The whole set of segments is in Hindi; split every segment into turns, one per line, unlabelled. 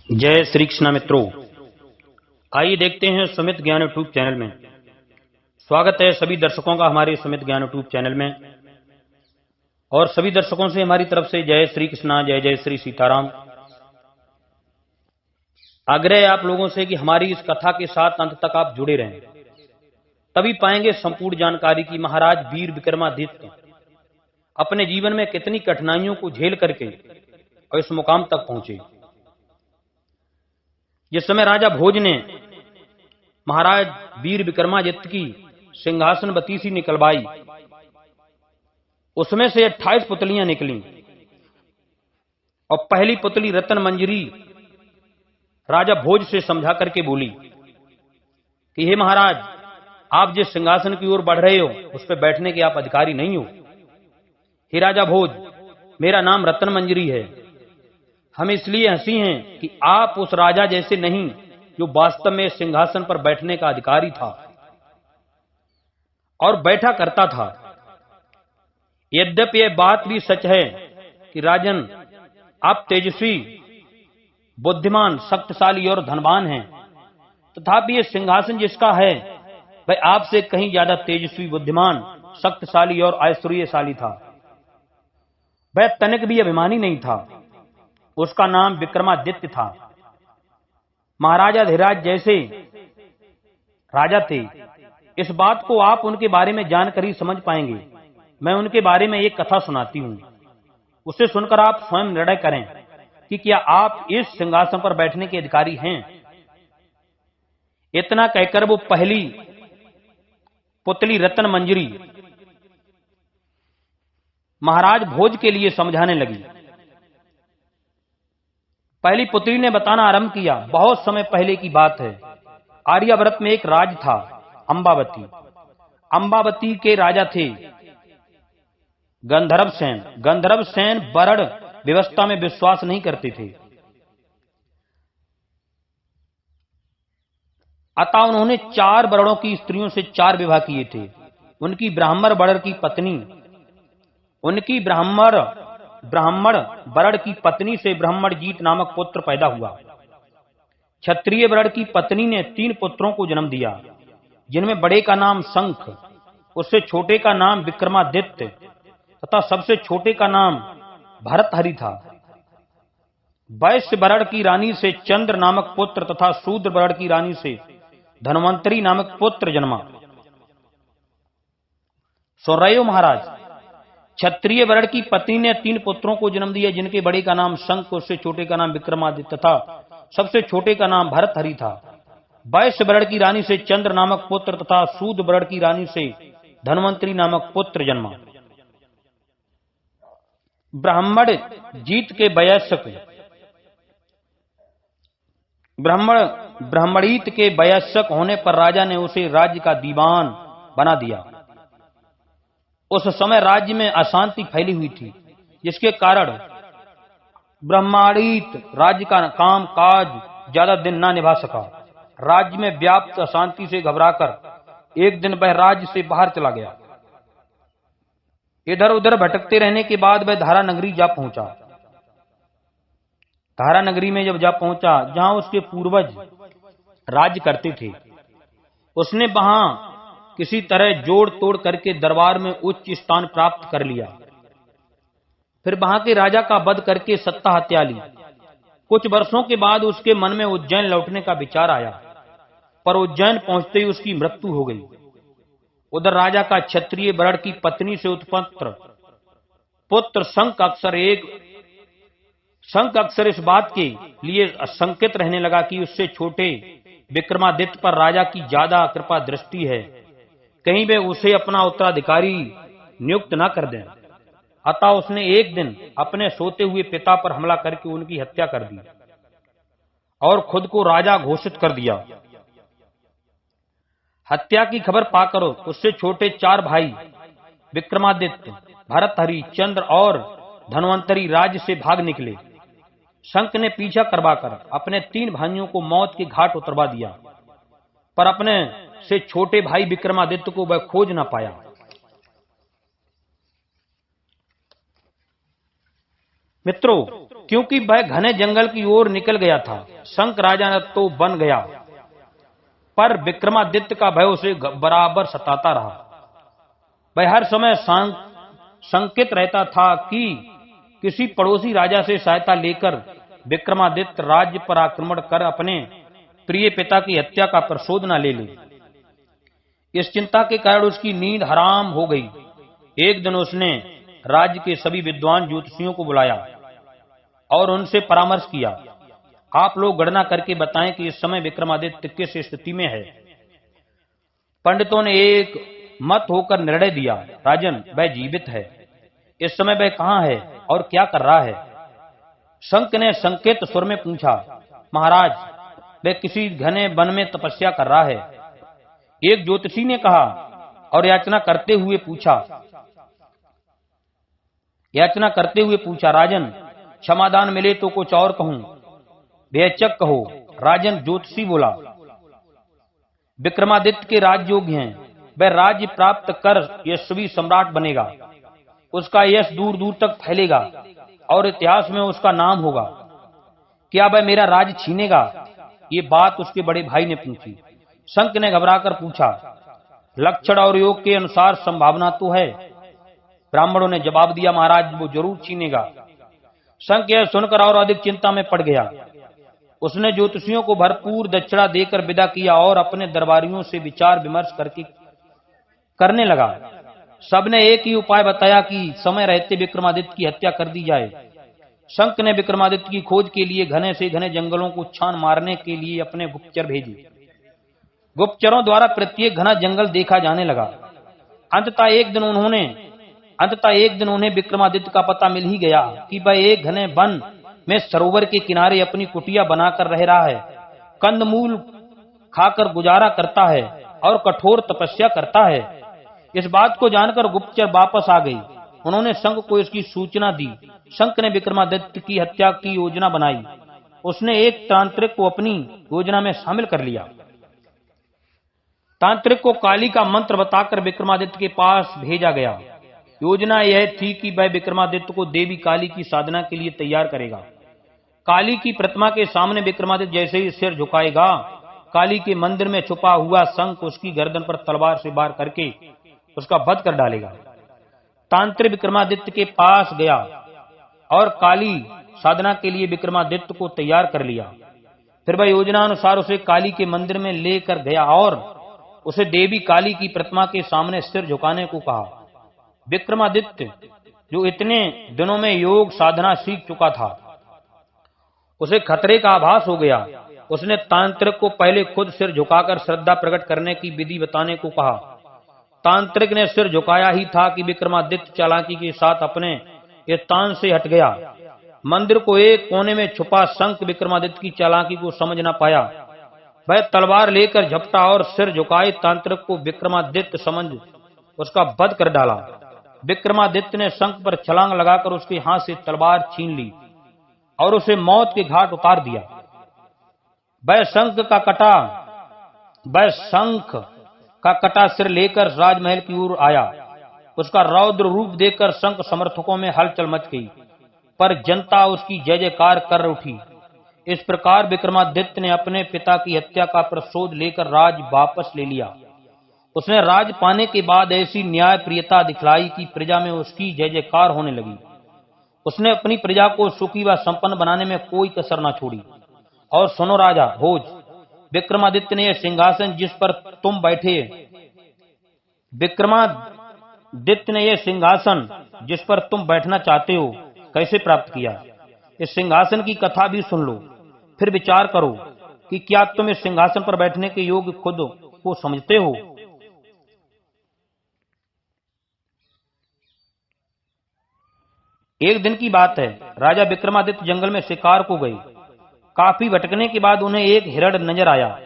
जय श्री कृष्ण मित्रों, आइए देखते हैं सुमित ज्ञान यूट्यूब चैनल में। स्वागत है सभी दर्शकों का हमारे सुमित ज्ञान यूट्यूब चैनल में। और सभी दर्शकों से हमारी तरफ से जय श्री कृष्ण, जय जय श्री सीताराम। आग्रह है आप लोगों से कि हमारी इस कथा के साथ अंत तक आप जुड़े रहें, तभी पाएंगे संपूर्ण जानकारी की महाराज वीर विक्रमादित्य अपने जीवन में कितनी कठिनाइयों को झेल करके और इस मुकाम तक पहुंचे। जिस समय राजा भोज ने महाराज वीर विक्रमादित्य की सिंहासन बतीसी निकलवाई, उसमें से 28 पुतलियां निकली और पहली पुतली रतन मंजरी राजा भोज से समझा करके बोली कि हे महाराज, आप जिस सिंहासन की ओर बढ़ रहे हो उस पर बैठने के आप अधिकारी नहीं हो। हे राजा भोज, मेरा नाम रतन मंजरी है। हम इसलिए हंसी हैं कि आप उस राजा जैसे नहीं जो वास्तव में सिंहासन पर बैठने का अधिकारी था और बैठा करता था। यद्यपि यह बात भी सच है कि राजन, आप तेजस्वी, बुद्धिमान, शक्तिशाली और धनवान हैं, तथापि यह सिंहासन जिसका है वह आपसे कहीं ज्यादा तेजस्वी, बुद्धिमान, शक्तिशाली और ऐश्वर्यशाली था। वह तनिक भी अभिमानी नहीं था। उसका नाम विक्रमादित्य था। महाराजा धीराज जैसे राजा थे। इस बात को आप उनके बारे में जानकर ही समझ पाएंगे। मैं उनके बारे में एक कथा सुनाती हूं, उसे सुनकर आप स्वयं निर्णय करें कि क्या आप इस सिंहासन पर बैठने के अधिकारी हैं। इतना कहकर वो पहली पुतली रतन मंजरी महाराज भोज के लिए समझाने लगी। पहली पुत्री ने बताना आरंभ किया। बहुत समय पहले की बात है। आर्यावर्त में एक राज था, अंबावती। अंबावती के राजा थे गंधर्व सेन। गंधर्व सेन वर्ण व्यवस्था में विश्वास नहीं करते थे, अतः उन्होंने 4 वर्णों की स्त्रियों से 4 विवाह किए थे। उनकी ब्राह्मण वर्ण की पत्नी से ब्रह्मणजीत नामक पुत्र पैदा हुआ। क्षत्रिय वर्ण की पत्नी ने 3 पुत्रों को जन्म दिया, जिनमें बड़े का नाम शंख, उससे छोटे का नाम विक्रमादित्य तथा सबसे छोटे का नाम भरतहरि था। वैश्य वर्ण की रानी से चंद्र नामक पुत्र तथा शूद्र वर्ण की रानी से धन्वंतरी नामक पुत्र जन्मा। सुन रहे हो महाराज? क्षत्रिय वर्ण की पत्नी ने 3 पुत्रों को जन्म दिया, जिनके बड़े का नाम शंख, उससे छोटे का नाम विक्रमादित्य तथा सबसे छोटे का नाम भरतहरि था। वैश्य वर्ण की रानी से चंद्र नामक पुत्र तथा शूद्र वर्ण की रानी से धन्वंतरी नामक पुत्र जन्मा। ब्राह्मणीत के वयस्क होने पर राजा ने उसे राज्य का दीवान बना दिया। उस समय राज्य में अशांति फैली हुई थी, जिसके कारण ब्राह्मणीत राज्य का काम काज ज्यादा दिन ना निभा सका। राज्य में व्याप्त अशांति से घबराकर एक दिन वह राज्य से बाहर चला गया। इधर उधर भटकते रहने के बाद वह धारा नगरी जा पहुंचा। धारा नगरी में जब जा पहुंचा, जहां उसके पूर्वज राज्य करते थे, उसने वहां किसी तरह जोड़ तोड़ करके दरबार में उच्च स्थान प्राप्त कर लिया। फिर वहां के राजा का वध करके सत्ता हत्या ली। कुछ वर्षों के बाद उसके मन में उज्जैन लौटने का विचार आया, पर उज्जैन पहुंचते ही उसकी मृत्यु हो गई। उधर राजा का क्षत्रिय वर्ण की पत्नी से उत्पन्न पुत्र शंख अक्सर इस बात के लिए आशंकित रहने लगा कि उससे छोटे विक्रमादित्य पर राजा की ज्यादा कृपा दृष्टि है, कहीं वे उसे अपना उत्तराधिकारी नियुक्त न कर दें। अतः उसने एक दिन अपने सोते हुए पिता पर हमला करके उनकी हत्या कर दी और खुद को राजा घोषित कर दिया। हत्या की खबर पाकर उससे छोटे 4 भाई विक्रमादित्य, भरतहरि, चंद्र और धन्वंतरी राज्य से भाग निकले। शंख ने पीछा करवाकर अपने 3 भाइयों को मौत के घाट उतरवा दिया, पर अपने से छोटे भाई विक्रमादित्य को वह खोज न पाया। मित्रों, क्योंकि वह घने जंगल की ओर निकल गया था। शंख राजा तो बन गया, पर विक्रमादित्य का भय उसे बराबर सताता रहा। वह हर समय संकित रहता था कि किसी पड़ोसी राजा से सहायता लेकर विक्रमादित्य राज्य पर आक्रमण कर अपने प्रिय पिता की हत्या का प्रतिशोध न ले ले। इस चिंता के कारण उसकी नींद हराम हो गई। एक दिन उसने राज्य के सभी विद्वान ज्योतिषियों को बुलाया और उनसे परामर्श किया, आप लोग गणना करके बताएं कि इस समय विक्रमादित्य किस स्थिति में है। पंडितों ने एक मत होकर निर्णय दिया, राजन, वह जीवित है। इस समय वह कहां है और क्या कर रहा है? शंख ने संकेत स्वर में पूछा, महाराज, वह किसी घने वन में तपस्या कर रहा है। एक ज्योतिषी ने कहा और याचना करते हुए पूछा, राजन, क्षमादान मिले तो कुछ और कहूं, बेचक कहो। राजन, ज्योतिषी बोला, विक्रमादित्य के राजयोग्य हैं, वह राज्य प्राप्त कर यशस्वी सम्राट बनेगा। उसका यश दूर दूर तक फैलेगा और इतिहास में उसका नाम होगा। क्या वह मेरा राज्य छीनेगा? ये बात उसके बड़े भाई ने पूछी। शंख ने घबराकर पूछा, लक्षण और योग के अनुसार संभावना तो है। ब्राह्मणों ने जवाब दिया, महाराज, वो जरूर छीनेगा। शंख यह सुनकर और अधिक चिंता में पड़ गया। उसने ज्योतिषियों को भरपूर दक्षिणा देकर विदा किया और अपने दरबारियों से विचार विमर्श करने लगा। सबने एक ही उपाय बताया कि समय रहते विक्रमादित्य की हत्या कर दी जाए। शंख ने विक्रमादित्य की खोज के लिए घने से घने जंगलों को छान मारने के लिए अपने गुप्तचर भेजे। गुप्तचरों द्वारा प्रत्येक घना जंगल देखा जाने लगा। अंततः एक दिन उन्हें विक्रमादित्य का पता मिल ही गया कि वह एक घने वन में सरोवर के किनारे अपनी कुटिया बनाकर रह रहा है, कंदमूल खाकर गुजारा करता है और कठोर तपस्या करता है। इस बात को जानकर गुप्तचर वापस आ गई। उन्होंने शंख को इसकी सूचना दी। शंख ने विक्रमादित्य की हत्या की योजना बनाई। उसने एक तांत्रिक को अपनी योजना में शामिल कर लिया। तांत्रिक को काली का मंत्र बताकर विक्रमादित्य के पास भेजा गया। योजना यह थी कि वह विक्रमादित्य को देवी काली की साधना के लिए तैयार करेगा। काली की प्रतिमा के सामने विक्रमादित्य जैसे ही सिर झुकाएगा, काली के मंदिर में छुपा हुआ शंख उसकी गर्दन पर तलवार से वार करके उसका वध कर डालेगा। तांत्रिक विक्रमादित्य के पास गया और काली साधना के लिए विक्रमादित्य को तैयार कर लिया। फिर वह योजना अनुसार उसे काली के मंदिर में लेकर गया और उसे देवी काली की प्रतिमा के सामने सिर झुकाने को कहा। विक्रमादित्य, जो इतने दिनों में योग साधना सीख चुका था, उसे खतरे का आभास हो गया। उसने तांत्रिक को पहले खुद सिर झुकाकर श्रद्धा प्रकट करने की विधि बताने को कहा। तांत्रिक ने सिर झुकाया ही था कि विक्रमादित्य चालाकी के साथ अपने स्थान से हट गया। मंदिर को एक कोने में छुपा शंख विक्रमादित्य की चालाकी को समझ न पाया। वह तलवार लेकर झपटा और सिर झुकाए तांत्रिक को विक्रमादित्य समझ उसका वध कर डाला। विक्रमादित्य ने शंख पर छलांग लगाकर उसके हाथ से तलवार छीन ली और उसे मौत के घाट उतार दिया। वह शंख का कटा सिर लेकर राजमहल की ओर आया। उसका रौद्र रूप देखकर शंख समर्थकों में हलचल मच गई, पर जनता उसकी जय जयकार कर उठी। इस प्रकार विक्रमादित्य ने अपने पिता की हत्या का प्रतिशोध लेकर राज वापस ले लिया। उसने राज पाने के बाद ऐसी न्याय प्रियता दिखलाई कि प्रजा में उसकी जय जयकार होने लगी। उसने अपनी प्रजा को सुखी व संपन्न बनाने में कोई कसर न छोड़ी। और सुनो राजा भोज, विक्रमादित्य ने यह सिंहासन जिस पर तुम बैठना चाहते हो, कैसे प्राप्त किया? इस सिंहासन की कथा भी सुन लो, फिर विचार करो कि क्या तुम इस सिंहासन पर बैठने के योग्य खुद को समझते हो। एक दिन की बात है, राजा विक्रमादित्य जंगल में शिकार को गए। काफी भटकने के बाद उन्हें एक हिरण नजर आया।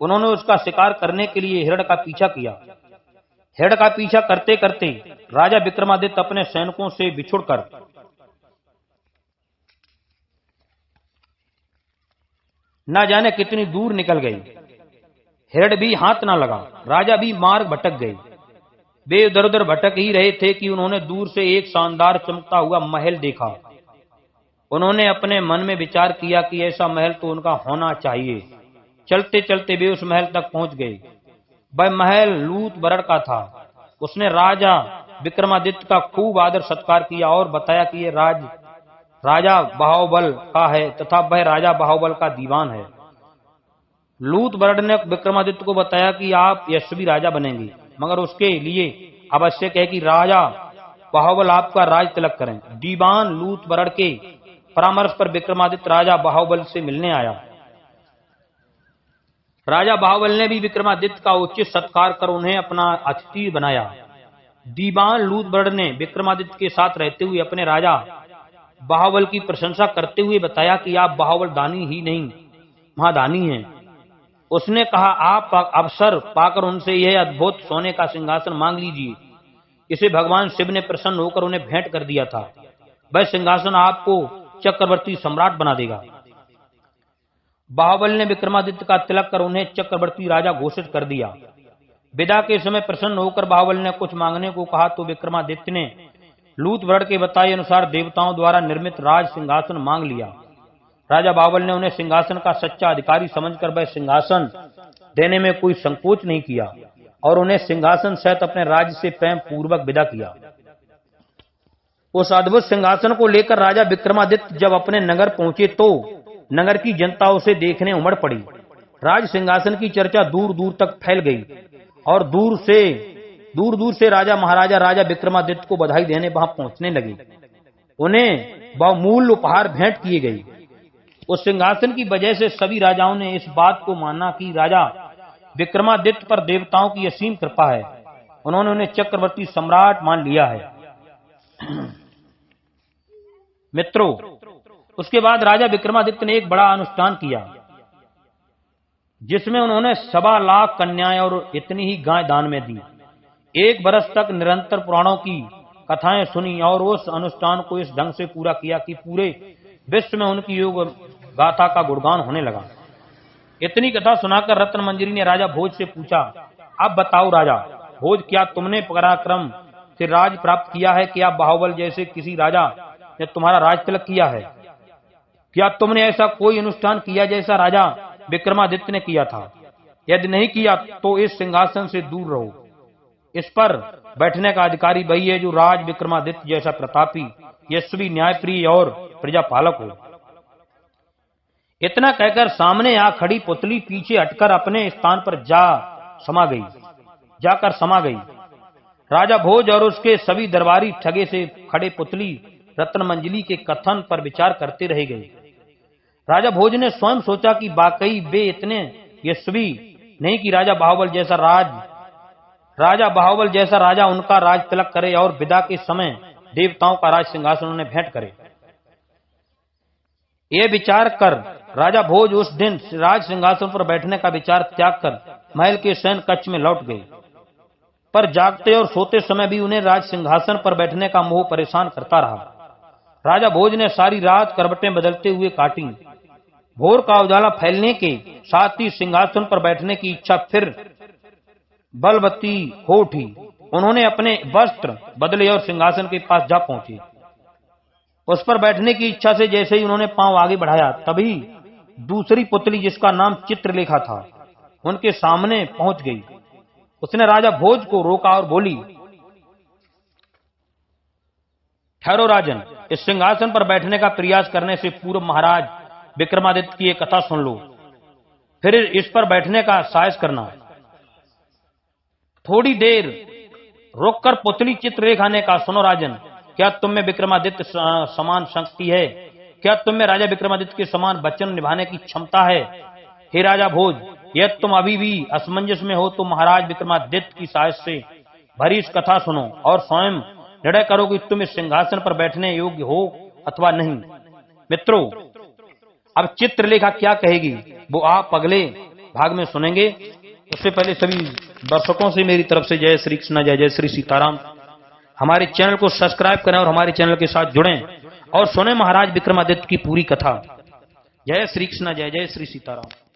उन्होंने उसका शिकार करने के लिए हिरण का पीछा किया। हिरण का पीछा करते करते राजा विक्रमादित्य अपने सैनिकों से बिछुड़कर न जाने कितनी दूर निकल गए। हिरण भी हाथ न लगा, राजा भी मार्ग भटक गए। वे इधर उधर भटक ही रहे थे कि उन्होंने दूर से एक शानदार चमकता हुआ महल देखा। उन्होंने अपने मन में विचार किया कि ऐसा महल तो उनका होना चाहिए। चलते चलते वे उस महल तक पहुंच गए। वह महल लूत बरड़ का था। उसने राजा विक्रमादित्य का खूब आदर सत्कार किया और बताया कि ये राजा बाहुबल का है तथा वह राजा बाहुबल का दीवान है। लूत बरड़ ने विक्रमादित्य को बताया कि आप यशस्वी राजा बनेंगे, मगर उसके लिए आवश्यक है कि राजा बाहुबल आपका राज तिलक करें। दीवान लूत बरड़ के परामर्श पर विक्रमादित्य राजा बाहुबल से मिलने आया। राजा बाहुबल ने भी विक्रमादित्य का उचित सत्कार कर उन्हें अपना अतिथि बनाया। दीवान लूत बरड़ ने विक्रमादित्य के साथ रहते हुए अपने राजा बाहुबल की प्रशंसा करते हुए बताया कि आप बाहुबल दानी ही नहीं महादानी हैं। उसने कहा, आप अवसर पाकर उनसे यह अद्भुत सोने का सिंहासन मांग लीजिए। इसे भगवान शिव ने प्रसन्न होकर उन्हें भेंट कर दिया था। वह सिंहासन आपको चक्रवर्ती सम्राट बना देगा। बाहुबल ने विक्रमादित्य का तिलक कर उन्हें चक्रवर्ती राजा घोषित कर दिया। विदा के समय प्रसन्न होकर बाहुबल ने कुछ मांगने को कहा तो विक्रमादित्य ने लूत बरड़ के बताए अनुसार देवताओं द्वारा निर्मित राज सिंहासन मांग लिया। राजा बाहुबल ने उन्हें सिंहासन का सच्चा अधिकारी समझकर वह सिंहासन देने में कोई संकोच नहीं किया और उन्हें सिंहासन सहित अपने राज्य से प्रेम पूर्वक विदा किया। उस अद्भुत सिंहासन को लेकर राजा विक्रमादित्य जब अपने नगर पहुंचे तो नगर की जनता उसे देखने उमड़ पड़ी। राज सिंहासन की चर्चा दूर दूर तक फैल गई और दूर दूर से राजा महाराजा राजा विक्रमादित्य को बधाई देने वहां पहुंचने लगे। उन्हें बहुमूल्य उपहार भेंट किए गए। उस सिंहासन की वजह से सभी राजाओं ने इस बात को माना कि राजा विक्रमादित्य पर देवताओं की असीम कृपा है। उन्होंने उन्हें चक्रवर्ती सम्राट मान लिया है। मित्रों, उसके बाद राजा विक्रमादित्य ने एक बड़ा अनुष्ठान किया जिसमें उन्होंने 1.25 लाख कन्याएं और इतनी ही गाय दान में दी। 1 बरस तक निरंतर पुराणों की कथाएं सुनी और उस अनुष्ठान को इस ढंग से पूरा किया कि पूरे विश्व में उनकी योग गाथा का गुणगान होने लगा। इतनी कथा सुनाकर रत्न मंजरी ने राजा भोज से पूछा, अब बताओ राजा भोज, क्या तुमने पराक्रम से राज प्राप्त किया है? क्या बाहुबल जैसे किसी राजा ने तुम्हारा राज तिलक किया है? क्या तुमने ऐसा कोई अनुष्ठान किया जैसा राजा विक्रमादित्य ने किया था? यदि नहीं किया तो इस सिंहासन से दूर रहो। इस पर बैठने का अधिकारी वही है जो राज विक्रमादित्य जैसा प्रतापी, यशस्वी, न्यायप्रिय और प्रजापालक हो। इतना कहकर सामने आ खड़ी पुतली पीछे हटकर अपने स्थान पर जाकर समा गई। राजा भोज और उसके सभी दरबारी ठगे से खड़े पुतली रत्न मंजरी के कथन पर विचार करते रह गए। राजा भोज ने स्वयं सोचा कि वाकई वे इतने यशस्वी नहीं कि राजा बाहुबल जैसा राजा उनका राज तिलक करे और विदा के समय देवताओं का राज सिंहासन उन्हें भेंट करे। यह विचार कर राजा भोज उस दिन राज सिंहासन पर बैठने का विचार त्याग कर महल के शयन कक्ष में लौट गए। पर जागते और सोते समय भी उन्हें राज सिंहासन पर बैठने का मोह परेशान करता रहा। राजा भोज ने सारी रात करवटें बदलते हुए काटी। भोर का उजाला फैलने के साथ ही सिंहासन पर बैठने की इच्छा फिर बलवती हो उठी। उन्होंने अपने वस्त्र बदले और सिंहासन के पास जा पहुंचे। उस पर बैठने की इच्छा से जैसे ही उन्होंने पांव आगे बढ़ाया तभी दूसरी पुतली जिसका नाम चित्रलेखा था उनके सामने पहुंच गई। उसने राजा भोज को रोका और बोली, ठहरो राजन, इस सिंहासन पर बैठने का प्रयास करने से पूर्व महाराज विक्रमादित्य की एक कथा सुन लो, फिर इस पर बैठने का साहस करना। थोड़ी देर रुककर पुतली चित्रलेखा ने कहा, सुनो राजन, क्या तुम में विक्रमादित्य समान शक्ति है? क्या तुम में राजा विक्रमादित्य के समान वचन निभाने की क्षमता है? हे राजा भोज, यदि तुम अभी भी असमंजस में हो तो महाराज विक्रमादित्य की साहस से भरी इस कथा सुनो और स्वयं निर्णय करो कि तुम इस सिंहासन पर बैठने योग्य हो अथवा नहीं। मित्रों, अब चित्रलेखा क्या कहेगी वो आप अगले भाग में सुनेंगे। उससे पहले सभी दर्शकों से मेरी तरफ से जय श्री कृष्ण, जय जय श्री सीताराम। हमारे चैनल को सब्सक्राइब करें और हमारे चैनल के साथ जुड़ें और सुने महाराज विक्रमादित्य की पूरी कथा। जय श्री कृष्ण, जय जय श्री सीताराम।